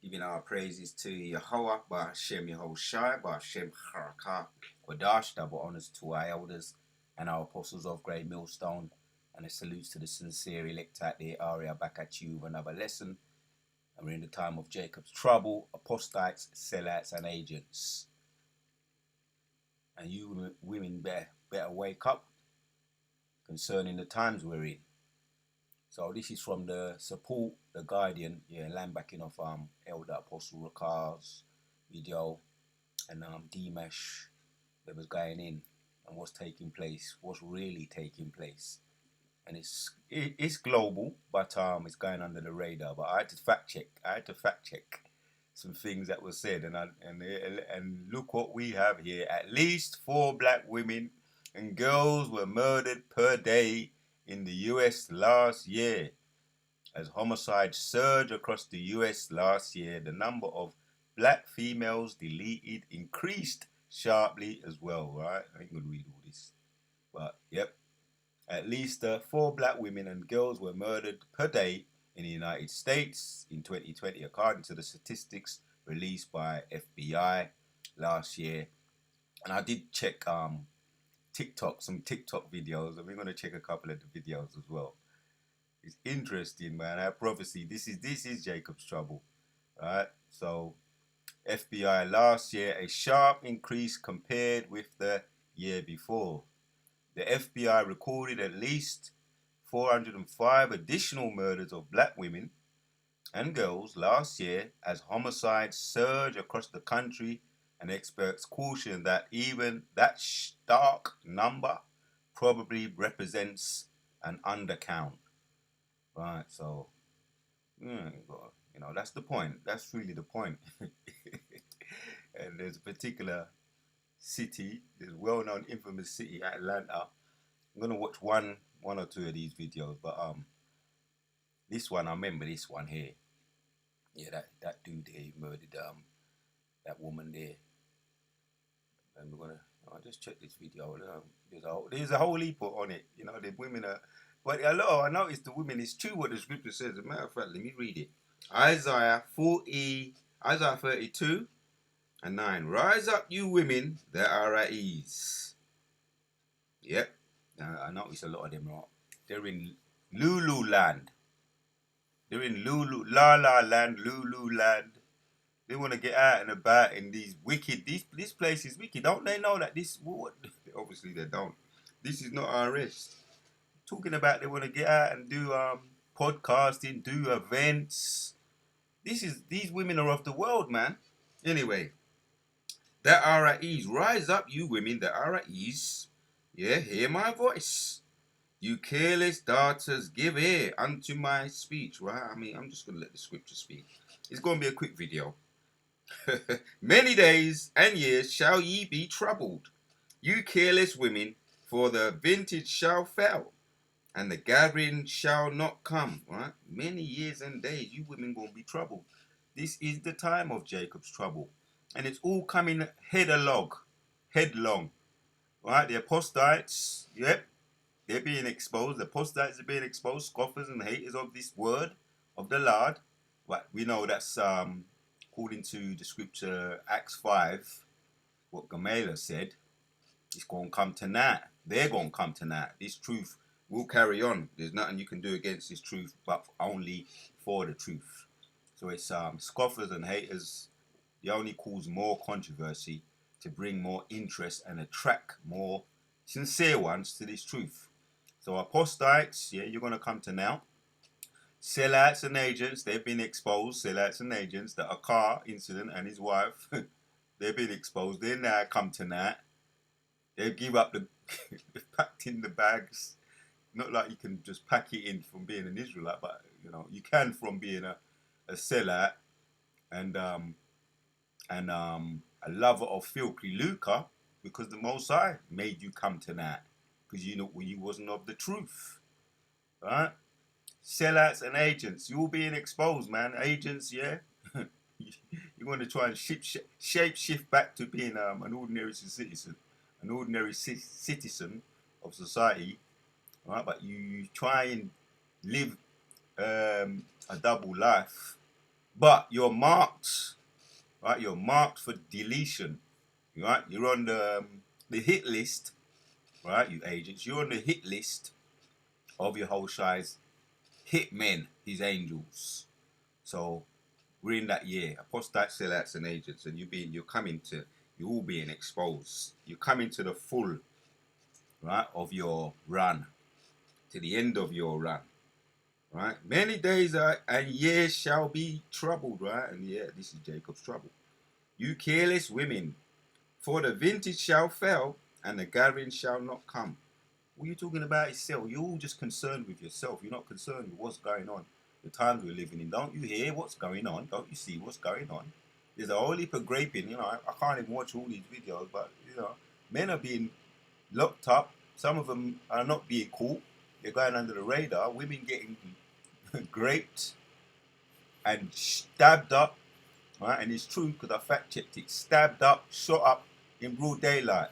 Giving our praises to Yahweh, Ba'Hashem Yehoshai, Ba'Hashem Charaka, Quadash, double honors to our elders and our apostles of Great Millstone, and a salute to the sincere elect at the area back at you with another lesson. And we're in the time of Jacob's trouble, apostates, sellouts, and agents. And you women better wake up concerning the times we're in. So this is from the Support, the Guardian, land backing of Elder Apostle Rakar's video and Dimash that was going in and what's taking place, what's really taking place. And it's global, but it's going under the radar. But I had to fact check some things that were said, and look what we have here. At least 4 black women and girls were murdered per day in the US last year. As homicides surged across the US last year, the number of black females deleted increased sharply as well, right? I ain't gonna read all this. But, yep. At least 4 black women and girls were murdered per day in the United States in 2020, according to the statistics released by FBI last year. And I did check some TikTok videos, and we're going to check a couple of the videos as well. It's interesting, man. Our prophecy. This is Jacob's trouble, right? So, FBI last year, a sharp increase compared with the year before. The FBI recorded at least 405 additional murders of black women and girls last year as homicides surge across the country, and experts caution that even that stark number probably represents an undercount. Right, so, that's the point. That's really the point. And there's a particular city, this well-known infamous city, Atlanta. I'm gonna watch one or two of these videos, but this one, I remember this one here. Yeah, that dude there, he murdered that woman there. And I'll just check this video. There's a whole heap on it. The women are, but I noticed the women. It's true what the scripture says. As a matter of fact, let me read it. Isaiah 32 and 9. Rise up, you women that are at ease. Yep. I noticed a lot of them they're in Lulu land. They're in La La land, Lulu land. They want to get out and about in these this place is wicked. Don't they know that this, what? Obviously they don't. This is not our rest. Talking about they want to get out and do podcasting, do events. These women are of the world, man. Anyway, that are at ease. Rise up, you women that are at ease. Yeah, hear my voice. You careless daughters, give ear unto my speech, right? I mean, I'm just going to let the scripture speak. It's going to be a quick video. Many days and years shall ye be troubled, you careless women, for the vintage shall fail, and the gathering shall not come, right? Many years and days, you women going to be troubled. This is the time of Jacob's trouble, and it's all coming headlong, right? The apostates, yep, they're being exposed. The apostates are being exposed. Scoffers and haters of this word of the Lord. But we know that's according to the scripture Acts 5, what Gamaliel said. It's going to come tonight. They're going to come tonight. This truth will carry on. There's nothing you can do against this truth, but only for the truth. So it's scoffers and haters. They only cause more controversy to bring more interest and attract more sincere ones to this truth. So apostates, yeah, you're going to come to now. Sellouts and agents, they've been exposed. Sellouts and agents, the Akar incident and his wife, they've been exposed. They now come to that. They give up they've packed in the bags. Not like you can just pack it in from being an Israelite, but you can from being a sellout and a lover of filthy lucre, because the Most High made you come to that. Because you wasn't of the truth, right? Sellouts and agents, you're being exposed, man. Agents, yeah. You're going to try and shape shift back to being an ordinary citizen, of society, right? But you try and live a double life. but you're marked, right? You're marked for deletion, right? You're on the hit list, right? You agents, you're on the hit list of Yahushua's hitmen, his angels. So we're in that year. Apostates, sellouts, and agents, and you're all being exposed. You're coming to the full, right, of your run, to the end of your run, right? Many days and years shall be troubled, right? And yeah, this is Jacob's trouble. You careless women, for the vintage shall fail, and the gathering shall not come. What are you talking about yourself? You're all just concerned with yourself. You're not concerned with what's going on. The times we're living in. Don't you hear what's going on? Don't you see what's going on? There's a whole heap of graping. I can't even watch all these videos, but men are being locked up. Some of them are not being caught. They're going under the radar. Women getting raped and stabbed up, right? And it's true because I fact checked it. Stabbed up, shot up in broad daylight,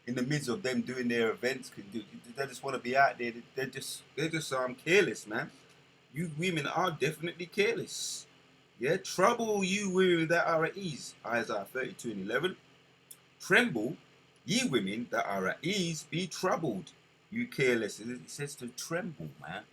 in the midst of them doing their events. They just want to be out there. They're just careless, man. You women are definitely careless. Yeah, trouble you women that are at ease. Isaiah 32:11. Tremble, ye women that are at ease, be troubled. You careless. It says to tremble, man.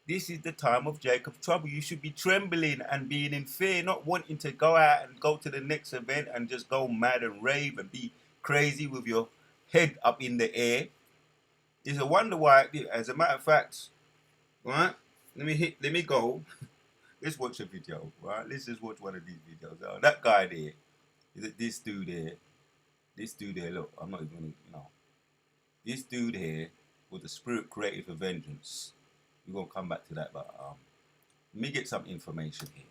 This is the time of Jacob's trouble. You should be trembling and being in fear, not wanting to go out and go to the next event and just go mad and rave and be crazy with your head up in the air. It's a wonder why. As a matter of fact, right? Let me go. Let's watch a video, right? Let's just watch one of these videos. That guy there, this dude there. Look, I'm not even gonna, this dude here with the spirit created for vengeance. We're gonna come back to that, but let me get some information here.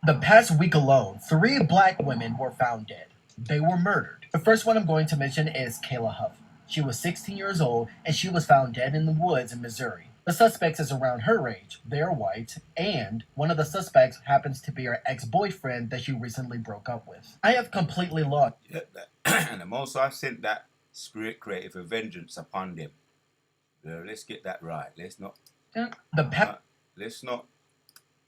The past week alone, 3 black women were found dead. They were murdered. The first one I'm going to mention is Kayla Huff. She was 16 years old and she was found dead in the woods in Missouri. The suspects is around her age. They are white, and one of the suspects happens to be her ex-boyfriend that she recently broke up with. I have completely lost. Yeah, and the Most High sent that spirit created for vengeance upon them. Let's get that right. Let's not. Let's not.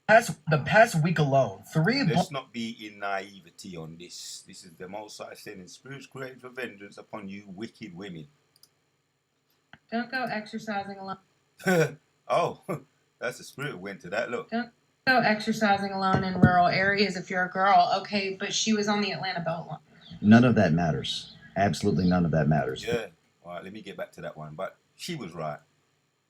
The past week alone, Let's not be in naivety on this. This is the Most High sending spirits created for vengeance upon you, wicked women. Don't go exercising alone. Oh, that's the spirit went to that. Look. Don't go exercising alone in rural areas if you're a girl. Okay, but she was on the Atlanta boat line. None of that matters. Absolutely none of that matters. Yeah. All right, let me get back to that one. But she was right.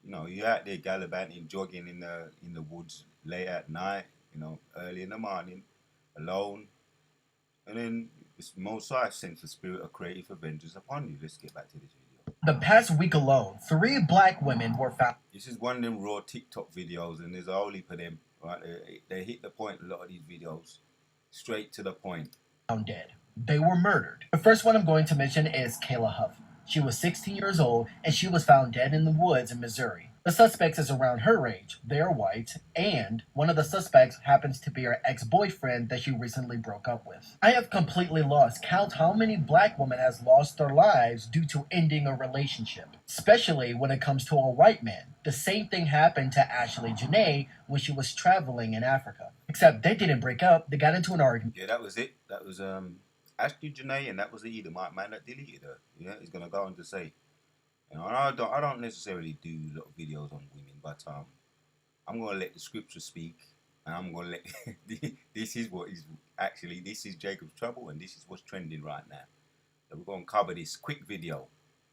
You're out there gallivanting, jogging in the woods late at night, early in the morning, alone. And then this Most High sends the spirit of creative for vengeance upon you. Let's get back to this video. The past week alone, 3 black women were found. This is one of them raw TikTok videos, and there's a whole heap of them, right? They hit the point, a lot of these videos. Straight to the point. Found dead. They were murdered. The first one I'm going to mention is Kayla Huff. She was 16 years old and she was found dead in the woods in Missouri. The suspects is around her age. They are white, and one of the suspects happens to be her ex-boyfriend that she recently broke up with. I have completely lost count how many black women has lost their lives due to ending a relationship, especially when it comes to a white man. The same thing happened to Ashley Janae when she was traveling in Africa. Except they didn't break up, they got into an argument. Yeah, that was it. That was Ashley Janae, and that was the Edomite man that deleted her. Yeah, he's gonna go on to say. I don't necessarily do a lot of videos on women, but I'm gonna let the scripture speak, and I'm gonna let this is Jacob's trouble, and this is what's trending right now. So we're gonna cover this quick video.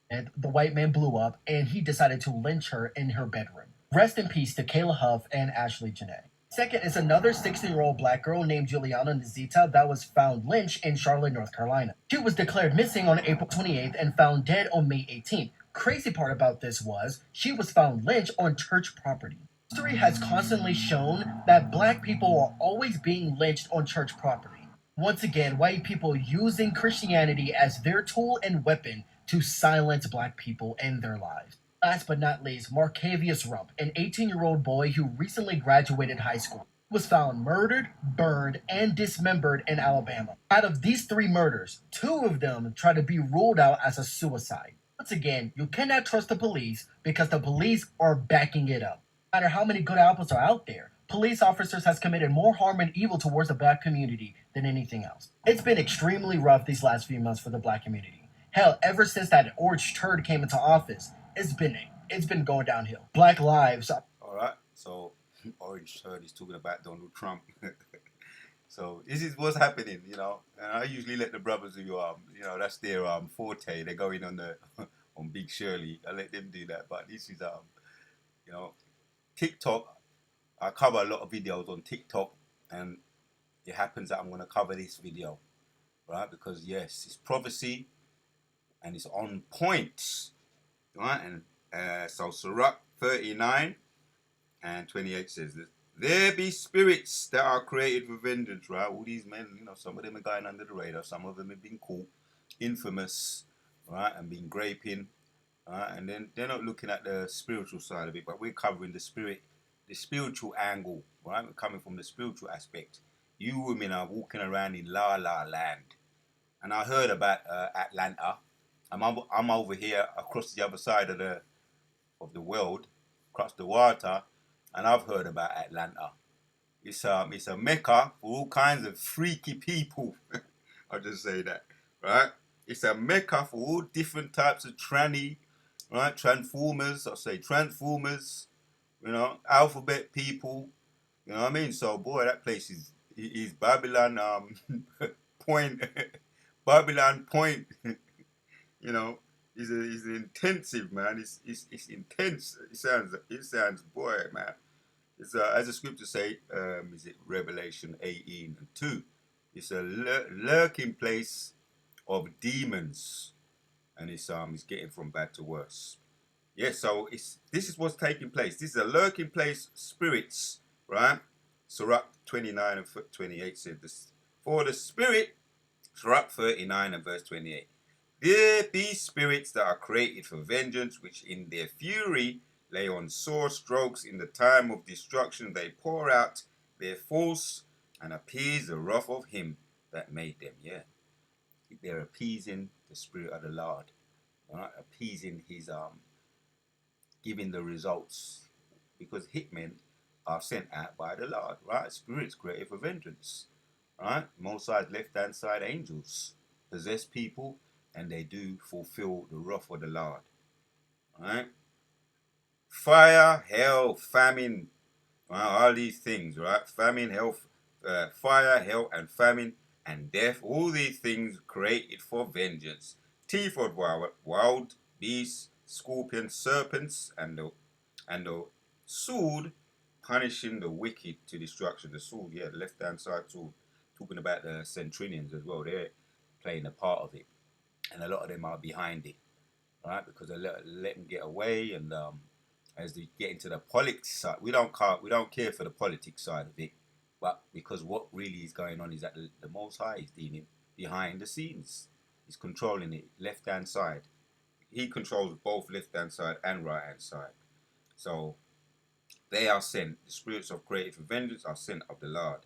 And the white man blew up, and he decided to lynch her in her bedroom. Rest in peace to Kayla Huff and Ashley Janae. Second is another 16-year-old black girl named Juliana Nazita that was found lynched in Charlotte, North Carolina. She was declared missing on April 28th and found dead on May 18th. Crazy part about this was she was found lynched on church property. History has constantly shown that black people are always being lynched on church property. Once again, white people using Christianity as their tool and weapon to silence black people and their lives. Last but not least, Marcavius Rump, an 18-year-old boy who recently graduated high school, was found murdered, burned, and dismembered in Alabama. Out of these 3 murders, 2 of them try to be ruled out as a suicide. Once again, you cannot trust the police because the police are backing it up. No matter how many good apples are out there, police officers has committed more harm and evil towards the black community than anything else. It's been extremely rough these last few months for the black community. Hell, ever since that orange turd came into office, it's been going downhill. Black lives. All right. So Orange Turd is talking about Donald Trump. So this is what's happening, you know. And I usually let the brothers who that's their forte. They're going on the on Big Shirley. I let them do that. But this is you know, TikTok. I cover a lot of videos on TikTok, and it happens that I'm going to cover this video, right? Because yes, it's prophecy, and it's on point, right? And so Sirach 39 and 28 says this. There be spirits that are created for vengeance, right? All these men, you know, some of them are going under the radar. Some of them have been caught, infamous, right? And been graping, right? And then they're not looking at the spiritual side of it, but we're covering the spiritual angle, right? We're coming from the spiritual aspect. You women are walking around in La La Land. And I heard about Atlanta. I'm over here across the other side of the world, across the water, and I've heard about Atlanta. It's a mecca for all kinds of freaky people. I'll just say that, right? It's a mecca for all different types of tranny, right? Transformers, I'll say transformers, you know, alphabet people, you know what I mean? So boy, that place is Babylon point, Babylon point, you know. Is intensive, man. It's intense. It sounds boy, man. It's as the scriptures say, is it Revelation 18 and 2? It's a lurking place of demons, and it's getting from bad to worse. Yeah, so this is what's taking place. This is a lurking place, spirits, right? Sirach 29 and 28 said this. For the spirit, Sirach 39 and verse 28. There be spirits that are created for vengeance, which in their fury lay on sore strokes. In the time of destruction they pour out their force and appease the wrath of him that made them. Yeah, they're appeasing the spirit of the Lord, right? Appeasing his giving the results, because hitmen are sent out by the Lord, right? Spirits created for vengeance, right? Most side, left hand side, angels possess people, and they do fulfill the wrath of the Lord. Right? Fire, hell, famine, right? All these things, right? Famine, health, fire, hell, and famine, and death. All these things created for vengeance. Teeth of wild beasts, scorpions, serpents, and the sword punishing the wicked to destruction. The sword, yeah, the left-hand side sword. Talking about the centurions as well. They're playing a part of it. And a lot of them are behind it, right? Because they let them get away, and as they get into the politics side, we don't care for the politics side of it, but because what really is going on is that the Most High is dealing behind the scenes. He's controlling it, left hand side. He controls both left hand side and right hand side. So they are sent. The spirits of creative vengeance are sent of the Lord.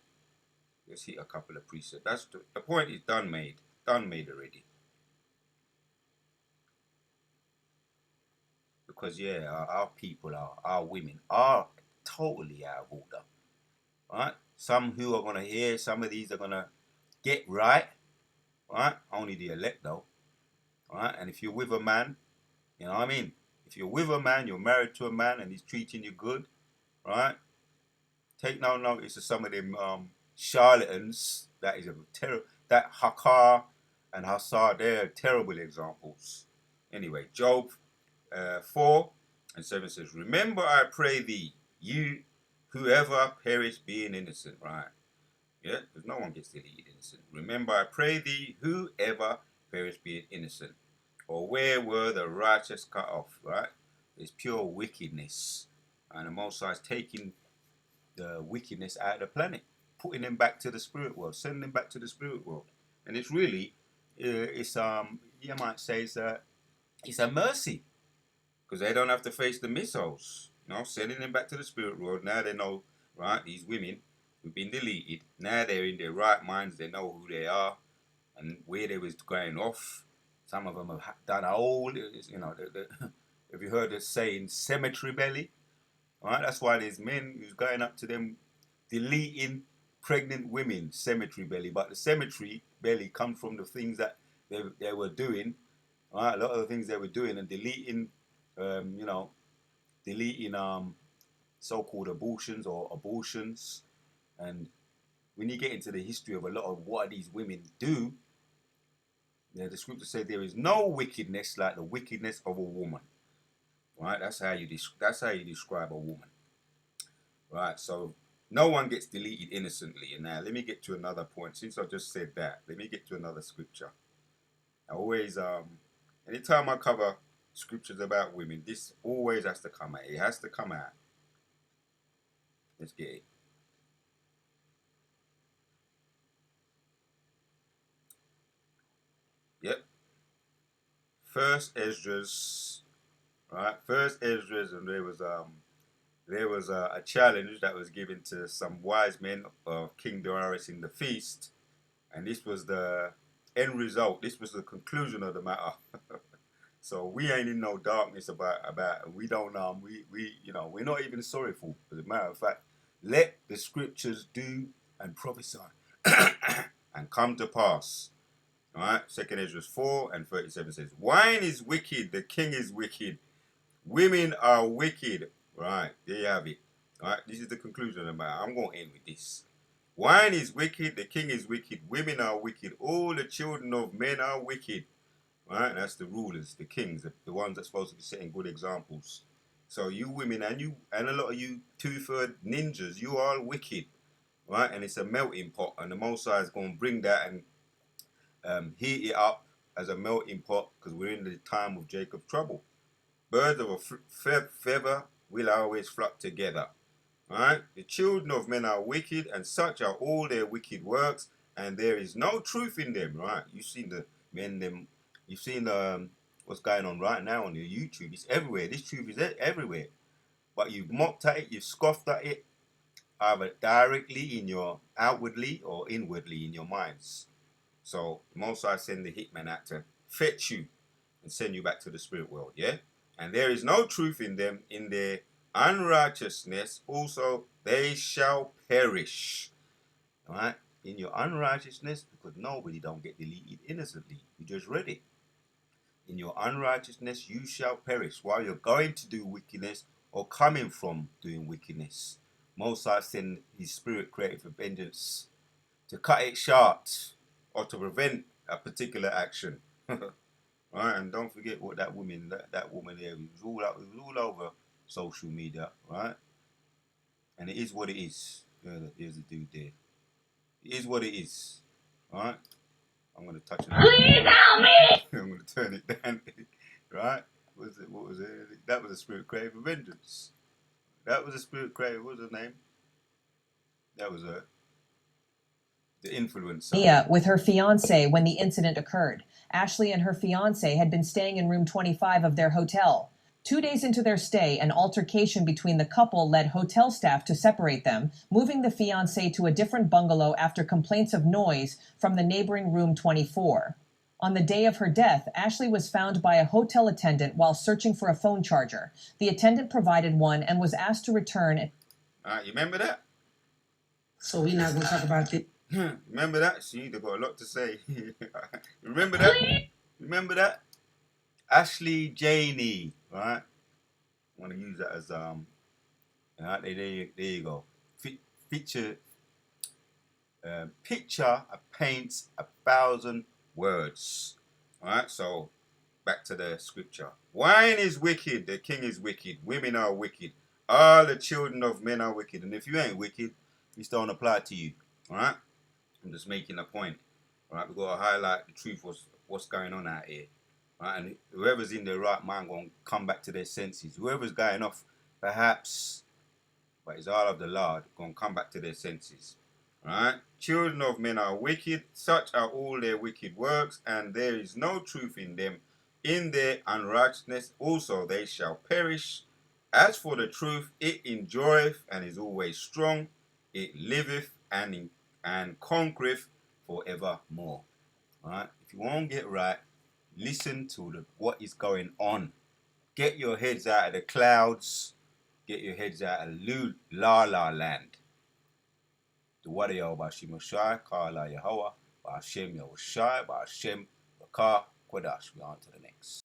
Let's hit a couple of precepts. That's the point is done made already. Because yeah, our people our women are totally out of order, right? Some who are gonna hear, some of these are gonna get right, right? Only the elect though, right? And if you're with a man, you know what I mean. If you're with a man, you're married to a man, and he's treating you good, right? Take no notice of some of them charlatans. That is a terrible. That Hakar and Hassar, they're terrible examples. Anyway, Job 4 and 7 says, remember, I pray thee, you whoever perish being innocent, right? Yeah, because no one gets deleted innocent. Remember, I pray thee, whoever perish being innocent. Or where were the righteous cut off, right? There's pure wickedness. And the Most High is taking the wickedness out of the planet, putting them back to the spirit world, sending them back to the spirit world. And it's really, you might say it's a mercy. Because they don't have to face the missiles, you know, sending them back to the spirit world. Now they know, right, these women who've been deleted, now they're in their right minds, they know who they are and where they was going off. Some of them have done all, you know, have you heard the saying, cemetery belly? Right, that's why there's men who's going up to them deleting pregnant women, cemetery belly. But the cemetery belly comes from the things that they were doing. Right? A lot of the things they were doing and deleting, deleting so-called abortions or abortions. And when you get into the history of a lot of what these women do, the scripture says there is no wickedness like the wickedness of a woman. Right? That's how you describe a woman. Right? So no one gets deleted innocently. And now let me get to another point. Since I just said that, let me get to another scripture. I always anytime I cover scriptures about women, this always has to come out. It has to come out. Let's get it. Yep. First Esdras, right? First Esdras, and there was a challenge that was given to some wise men of King Darius in the feast, and this was the end result. This was the conclusion of the matter. So we ain't in no darkness about we don't we're not even sorrowful. As a matter of fact, let the scriptures do and prophesy and come to pass. All right, 2nd Ezra 4:37 says, "Wine is wicked, the king is wicked, women are wicked." Right, there you have it. All right, this is the conclusion of the matter. I'm going to end with this. Wine is wicked, the king is wicked, women are wicked, all the children of men are wicked. Right, that's the rulers, the kings, the ones that's supposed to be setting good examples. So you women and a lot of you two-third ninjas, you are wicked, right? And it's a melting pot, and the Most High is going to bring that and heat it up as a melting pot because we're in the time of Jacob's trouble. Birds of a feather will always flock together. Right? The children of men are wicked, and such are all their wicked works, and there is no truth in them. Right? You've seen the men them. You've seen what's going on right now on your YouTube. It's everywhere. This truth is everywhere. But you've mocked at it. You've scoffed at it, either directly in your outwardly or inwardly in your minds. So Most High send the hitman out to fetch you and send you back to the spirit world. Yeah. And there is no truth in them. In their unrighteousness also they shall perish. All right? In your unrighteousness, because nobody don't get deleted innocently. You just read it. In your unrighteousness you shall perish while you're going to do wickedness or coming from doing wickedness. Most High send his spirit created for vengeance to cut it short or to prevent a particular action. Right, and don't forget what that woman there, it was all over social media, right? And it is what it is. There's a dude there. It is what it is, right? I'm gonna touch it. Please help me! I'm gonna turn it down, right? What was it? That was a spirit created for vengeance. That was a spirit created. What was her name? That was the influencer. Mia with her fiance when the incident occurred. Ashley and her fiance had been staying in room 25 of their hotel. 2 days into their stay, an altercation between the couple led hotel staff to separate them, moving the fiance to a different bungalow after complaints of noise from the neighboring room 24. On the day of her death, Ashley was found by a hotel attendant while searching for a phone charger. The attendant provided one and was asked to return. All right, you remember that? So we're not going to talk about this. Remember that? See, they've got a lot to say. Remember that? Remember that? Ashley Janey, right? I want to use that as right, there you go. Picture paints 1,000 words. Alright, so back to the scripture. Wine is wicked, the king is wicked, women are wicked, all the children of men are wicked. And if you ain't wicked, this don't apply to you. Alright? I'm just making a point. Alright, we've got to highlight the truth of what's going on out here. Right? And whoever's in their right mind going to come back to their senses. Whoever's going off, perhaps, but it's all of the Lord, going to come back to their senses. Right? Children of men are wicked, such are all their wicked works, and there is no truth in them. In their unrighteousness also they shall perish. As for the truth, it endureth and is always strong. It liveth and conquereth forevermore. Right? If you won't get right, listen to what is going on. Get your heads out of the clouds. Get your heads out of la la land. the Wadayo Bashim Shai, Kala Yahweh, Bashem Yahushai, Bashem Rakah Kwadash. We on to the next.